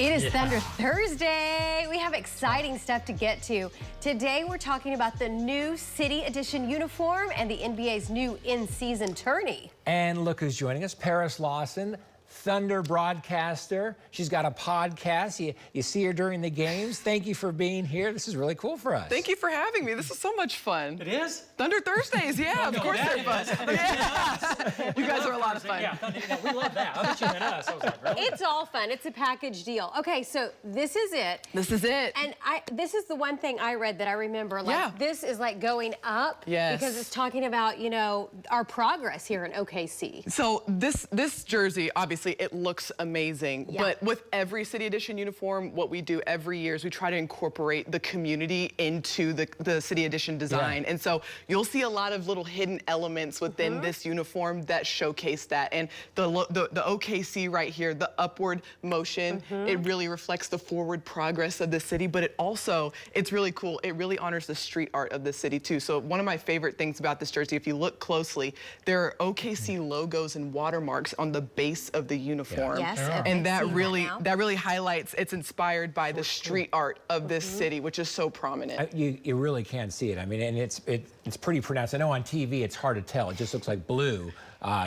It is Thunder Thursday. We have exciting stuff to get to. Today we're talking about the new City Edition uniform and the NBA's new in-season tourney. And look who's joining us, Paris Lawson, Thunder broadcaster. She's got a podcast. You see her during the games. Thank you for being here. This is really cool for us. Thank you for having me. This is so much fun. It is? Thunder Thursdays, yeah, of course they're fun. Yeah. You guys are a lot of fun. Yeah, we love that. I bet you meant us. I was like, really? It's all fun. It's a package deal. Okay, so this is it. This is it. And this is the one thing I read that I remember. Like, this is like going up. Yes. Because it's talking about, you know, our progress here in OKC. So this jersey, obviously, it looks amazing. Yeah. But with every City Edition uniform, what we do every year is we try to incorporate the community into the City Edition design. And so you'll see a lot of little hidden elements within this uniform that showcase that. And the OKC right here, the upward motion, it really reflects the forward progress of the city, but it also, it's really cool. It really honors the street art of the city too. So one of my favorite things about this jersey, if you look closely, there are OKC logos and watermarks on the base of the uniform. Yes, and that really highlights, it's inspired by the street art of this city, which is so prominent. You really can see it. I mean, and it's pretty pronounced. I know on TV it's hard to tell. It just looks like blue.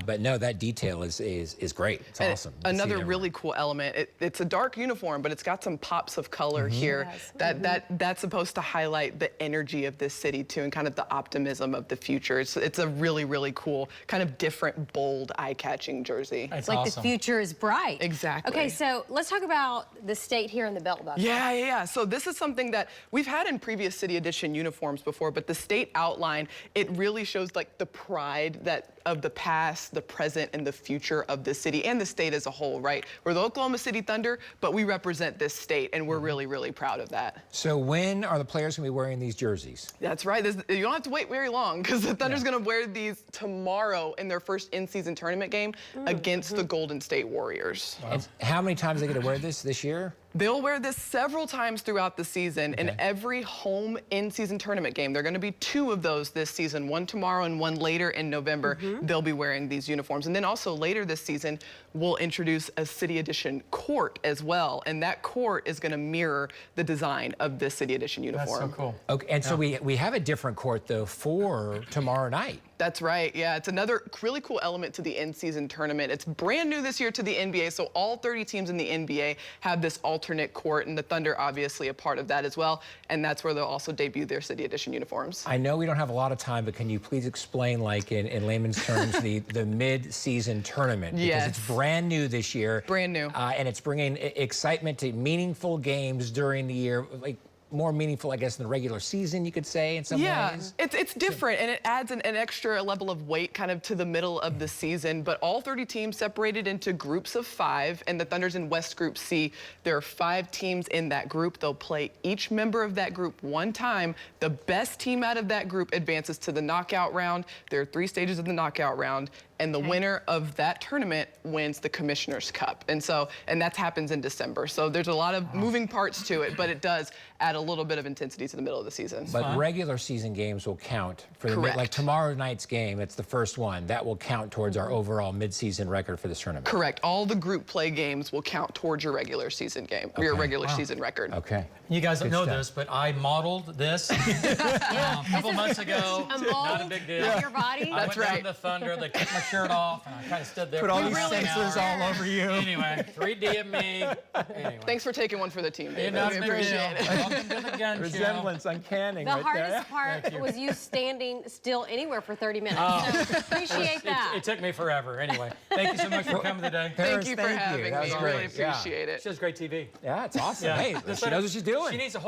But no, that detail is great. It's awesome. Another really cool element, it's a dark uniform, but it's got some pops of color here. That's supposed to highlight the energy of this city too, and kind of the optimism of the future. It's a really cool, kind of different, bold, eye-catching jersey. It's like the future is bright. Exactly. Okay, so let's talk about the state here in the belt buckle. Yeah. So this is something that we've had in previous City Edition uniforms before, but the state outline, it really shows like the pride of the past, the present, and the future of the city and the state as a whole, right? We're the Oklahoma City Thunder, but we represent this state, and we're really proud of that. So when are the players going to be wearing these jerseys? That's right. You don't have to wait very long, because the Thunder's going to wear these tomorrow in their first in-season tournament game against the Golden State Warriors. Wow. And how many times are they going to wear this year? They'll wear this several times throughout the season. In every home in-season tournament game. There are going to be 2 of those this season, one tomorrow and one later in November. They'll be wearing these uniforms. And then also later this season, we'll introduce a City Edition court as well. And that court is going to mirror the design of this City Edition uniform. That's so cool. Okay, and so we have a different court, though, for tomorrow night. That's right, yeah. It's another really cool element to the in-season tournament. It's brand new this year to the NBA, so all 30 teams in the NBA have this alternate court, and the Thunder obviously a part of that as well, and that's where they'll also debut their City Edition uniforms. I know we don't have a lot of time, but can you please explain, like in layman's terms, the mid-season tournament? Because it's brand new this year. Brand new. And it's bringing excitement to meaningful games during the year, like more meaningful, I guess, than the regular season, you could say, in some ways. It's different, and it adds an extra level of weight kind of to the middle of the season, but all 30 teams separated into groups of 5, and the Thunder's in West Group C. There are 5 teams in that group. They'll play each member of that group one time. The best team out of that group advances to the knockout round. There are 3 stages of the knockout round, and the winner of that tournament wins the Commissioner's Cup. And that happens in December. So there's a lot of moving parts to it, but it does add a little bit of intensity to the middle of the season. But regular season games will count for the like tomorrow night's game. It's the first one that will count towards our overall mid-season record for this tournament. Correct. All the group play games will count towards your regular season game, your regular season record. Okay. You guys don't know this, but I modeled this a couple months ago. Not a big deal. Of your body? That's right. I went down to the Thunder. They took my shirt off, and I kind of stood there. Put all these sensors all over you. Anyway, 3D of me. Anyway. Thanks for taking one for the team, David. We appreciate it. Welcome to the gun Resemblance uncanny right there. The hardest part was you standing still anywhere for 30 minutes. So appreciate that. It took me forever. Anyway, thank you so much for coming today. Thank you for having me. I really appreciate it. She does great TV. Yeah, it's awesome. Hey, she knows what she's doing. She needs a whole